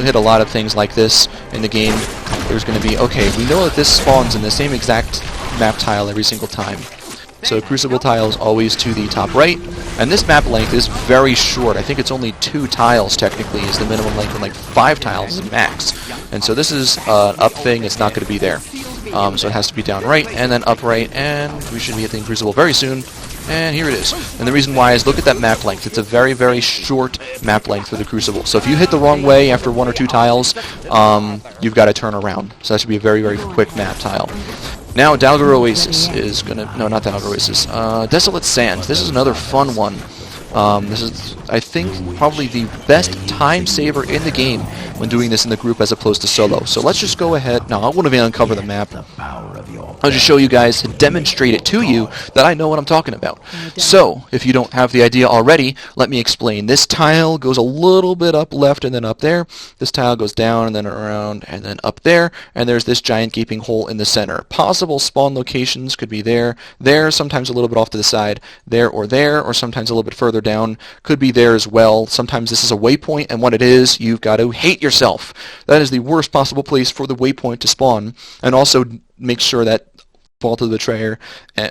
hit a lot of things like this in the game. There's going to be, okay, we know that this spawns in the same exact map tile every single time. So Crucible tile is always to the top right, and this map length is very short. I think it's only 2 tiles technically is the minimum length, and like 5 tiles is max. And so this is an up thing, it's not going to be there. So it has to be down right, and then up right, and we should be hitting Crucible very soon. And here it is. And the reason why is look at that map length. It's a very, very short map length for the Crucible. So if you hit the wrong way after 1 or 2 tiles, you've got to turn around. So that should be a very, very quick map tile. Now, Dalgar Oasis is going to... No, not Dalgar Oasis. Desolate Sands. This is another fun one. This is, I think, probably the best time saver in the game when doing this in the group as opposed to solo. So let's just go ahead. No, I won't even uncover the map. I'll just show you guys to demonstrate it to you that I know what I'm talking about. So, if you don't have the idea already, let me explain. This tile goes a little bit up left and then up there. This tile goes down and then around and then up there. And there's this giant gaping hole in the center. Possible spawn locations could be there, sometimes a little bit off to the side, or sometimes a little bit further down. Could be there as well. Sometimes this is a waypoint, and what it is, you've got to hate yourself. That is the worst possible place for the waypoint to spawn. And also make sure that Vault of the Betrayer,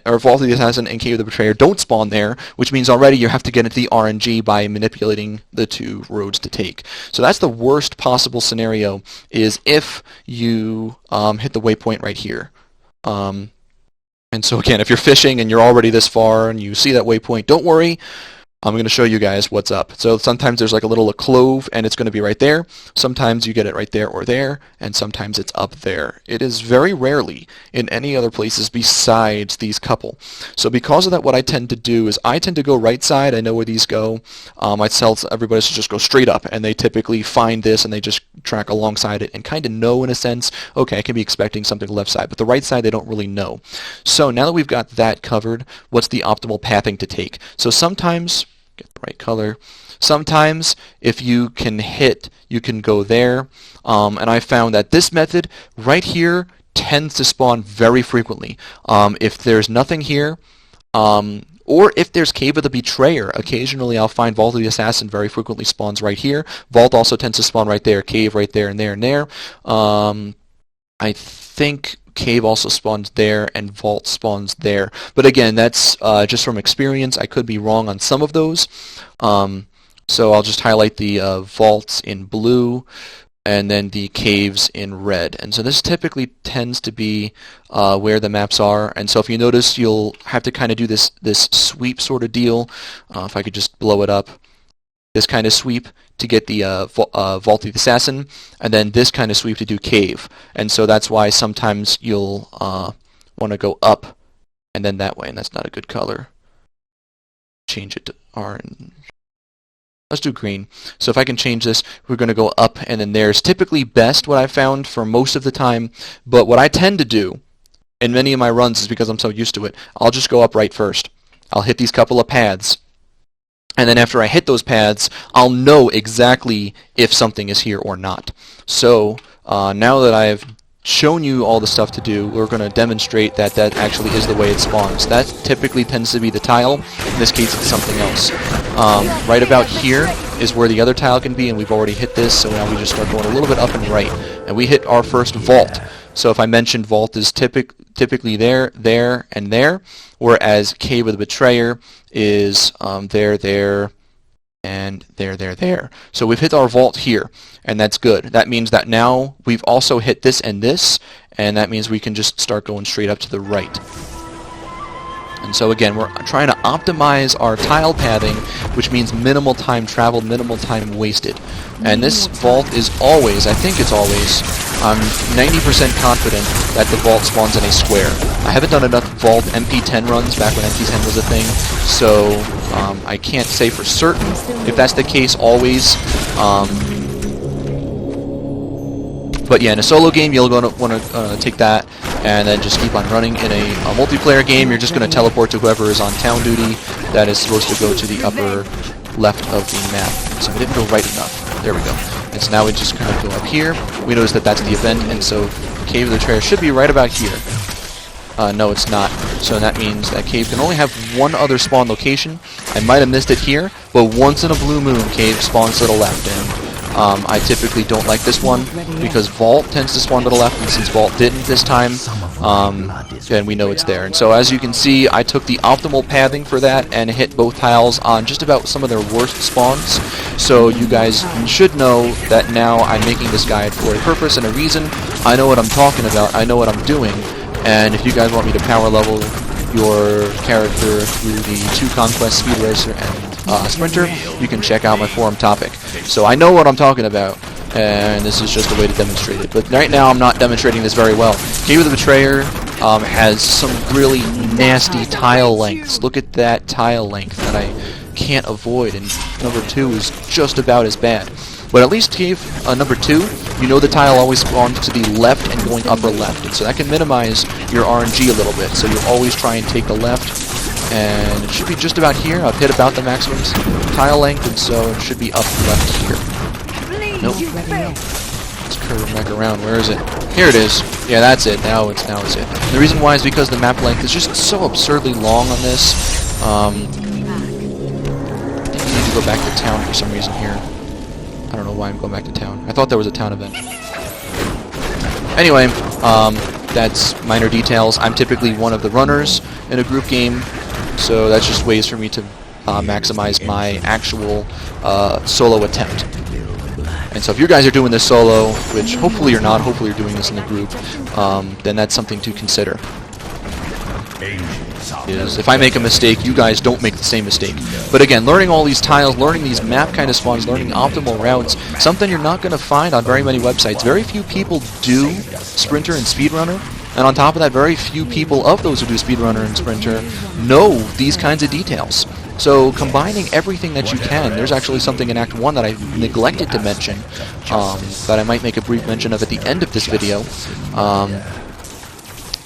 or Vault of the Assassin and Cave of the Betrayer don't spawn there, which means already you have to get into the RNG by manipulating the 2 roads to take. So that's the worst possible scenario, is if you hit the waypoint right here. And so again, if you're fishing and you're already this far and you see that waypoint, don't worry. I'm going to show you guys what's up. So sometimes there's like a little clove and it's going to be right there. Sometimes you get it right there or there, and sometimes it's up there. It is very rarely in any other places besides these couple. So because of that, what I tend to do is I tend to go right side. I know where these go. I tell everybody to just go straight up, and they typically find this and they just track alongside it and kind of know in a sense, okay, I can be expecting something left side, but the right side they don't really know. So now that we've got that covered, what's the optimal pathing to take? So sometimes, get the right color. Sometimes, if you can hit, you can go there. And I found that this method right here tends to spawn very frequently. If there's nothing here, or if there's Cave of the Betrayer, occasionally I'll find Vault of the Assassin very frequently spawns right here. Vault also tends to spawn right there, Cave right there and there and there. I think Cave also spawns there, and Vault spawns there. But again, that's just from experience. I could be wrong on some of those. So I'll just highlight the Vaults in blue, and then the Caves in red. And so this typically tends to be where the maps are. And so if you notice, you'll have to kind of do this sweep sort of deal. If I could just blow it up. This kind of sweep to get the Vault of the Assassin, and then this kind of sweep to do Cave. And so that's why sometimes you'll want to go up and then that way, and that's not a good color. Change it to orange. Let's do green. So if I can change this, we're going to go up, and then there's typically best what I found for most of the time. But what I tend to do in many of my runs is because I'm so used to it, I'll just go up right first. I'll hit these couple of paths. And then after I hit those paths, I'll know exactly if something is here or not. So now that I've shown you all the stuff to do, we're going to demonstrate that that actually is the way it spawns. That typically tends to be the tile. In this case, it's something else. Right about here is where the other tile can be, and we've already hit this, so now we just start going a little bit up and right. And we hit our first vault. So if I mentioned vault is typically there, there, and there, whereas Cave of the Betrayer is there, and there. So we've hit our vault here, and that's good. That means that now we've also hit this, and that means we can just start going straight up to the right. And so again, we're trying to optimize our tile pathing, which means minimal time traveled, minimal time wasted. And this vault is always, I think it's always, I'm 90% confident that the vault spawns in a square. I haven't done enough vault MP10 runs back when MP10 was a thing, so I can't say for certain if that's the case always. But yeah, in a solo game, you're going to want to take that and then just keep on running. In a multiplayer game, you're just going to teleport to whoever is on town duty that is supposed to go to the upper left of the map. So we didn't go right enough. There we go. And so now we just kind of go up here. We notice that that's the event, and so Cave of the Betrayer should be right about here. No, it's not. So that means that Cave can only have one other spawn location. I might have missed it here, but once in a blue moon, Cave spawns to the left. And I typically don't like this one because Vault tends to spawn to the left, and since Vault didn't this time, then we know it's there. And so as you can see, I took the optimal pathing for that and hit both tiles on just about some of their worst spawns. So you guys should know that now I'm making this guide for a purpose and a reason. I know what I'm talking about, I know what I'm doing, and if you guys want me to power level your character through the 2 conquests, speed racer and sprinter, you can check out my forum topic. So I know what I'm talking about, and this is just a way to demonstrate it. But right now I'm not demonstrating this very well. Cave of the Betrayer has some really nasty tile lengths. Look at that tile length that I can't avoid, and number 2 is just about as bad. But at least Cave number 2, you know the tile always spawns to the left and going upper left, and so that can minimize your RNG a little bit. So you'll always try and take the left, and it should be just about here. I've hit about the maximum tile length, and so it should be up left here. Nope. Let's curve back around. Where is it? Here it is. Yeah, that's it. Now it's it. The reason why is because the map length is just so absurdly long on this. I think I need to go back to town for some reason here. I don't know why I'm going back to town. I thought there was a town event. Anyway, that's minor details. I'm typically one of the runners in a group game, so that's just ways for me to maximize my actual solo attempt. And so if you guys are doing this solo, which hopefully you're not, hopefully you're doing this in the group, then that's something to consider. If I make a mistake, you guys don't make the same mistake. But again, learning all these tiles, learning these map kind of spawns, learning optimal routes, something you're not going to find on very many websites. Very few people do Sprinter and Speedrunner, and on top of that, very few people of those who do Speedrunner and Sprinter know these kinds of details. So combining everything that you can, there's actually something in Act 1 that I neglected to mention, that I might make a brief mention of at the end of this video.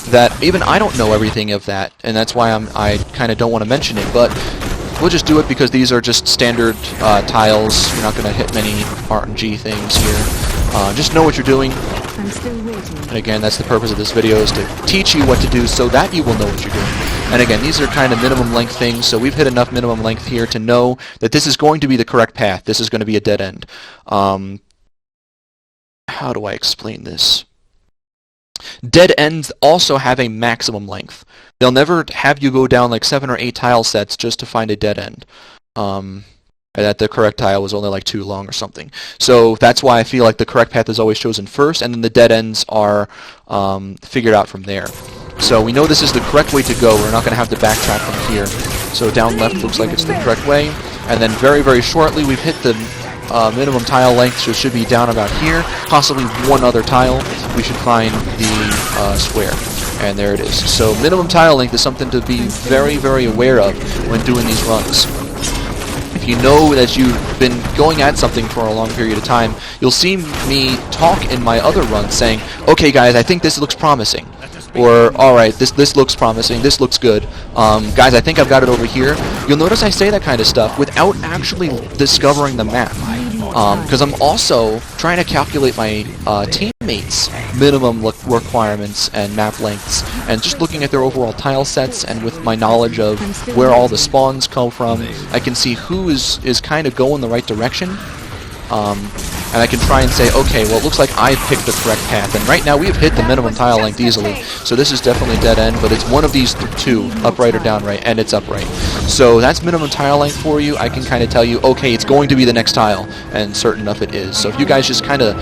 That even I don't know everything of that, and that's why I kind of don't want to mention it, but we'll just do it because these are just standard tiles. You're not going to hit many RNG things here. Just know what you're doing. And again, that's the purpose of this video, is to teach you what to do so that you will know what you're doing. And again, these are kind of minimum length things, so we've hit enough minimum length here to know that this is going to be the correct path. This is going to be a dead end. How do I explain this? Dead ends also have a maximum length. They'll never have you go down like 7 or 8 tile sets just to find a dead end. That the correct tile was only like 2 long or something. So that's why I feel like the correct path is always chosen first, and then the dead ends are figured out from there. So we know this is the correct way to go. We're not going to have to backtrack from here. So down left looks like it's the correct way. And then very, very shortly we've hit the minimum tile length, so it should be down about here. Possibly one other tile. We should find the square. And there it is. So minimum tile length is something to be very, very aware of when doing these runs. If you know that you've been going at something for a long period of time, you'll see me talk in my other runs saying, okay guys, I think this looks promising. Or, alright, this looks promising, this looks good. Guys, I think I've got it over here. You'll notice I say that kind of stuff without actually discovering the map. Because I'm also trying to calculate my teammates' minimum requirements and map lengths, and just looking at their overall tile sets, and with my knowledge of where all the spawns come from, I can see who is kind of going the right direction. And I can try and say, okay, well, it looks like I picked the correct path. And right now, we have hit the minimum tile length easily. So this is definitely dead end, but it's one of these 2, upright or downright, and it's upright. So that's minimum tile length for you. I can kind of tell you, okay, it's going to be the next tile, and certain enough it is. So if you guys just kind of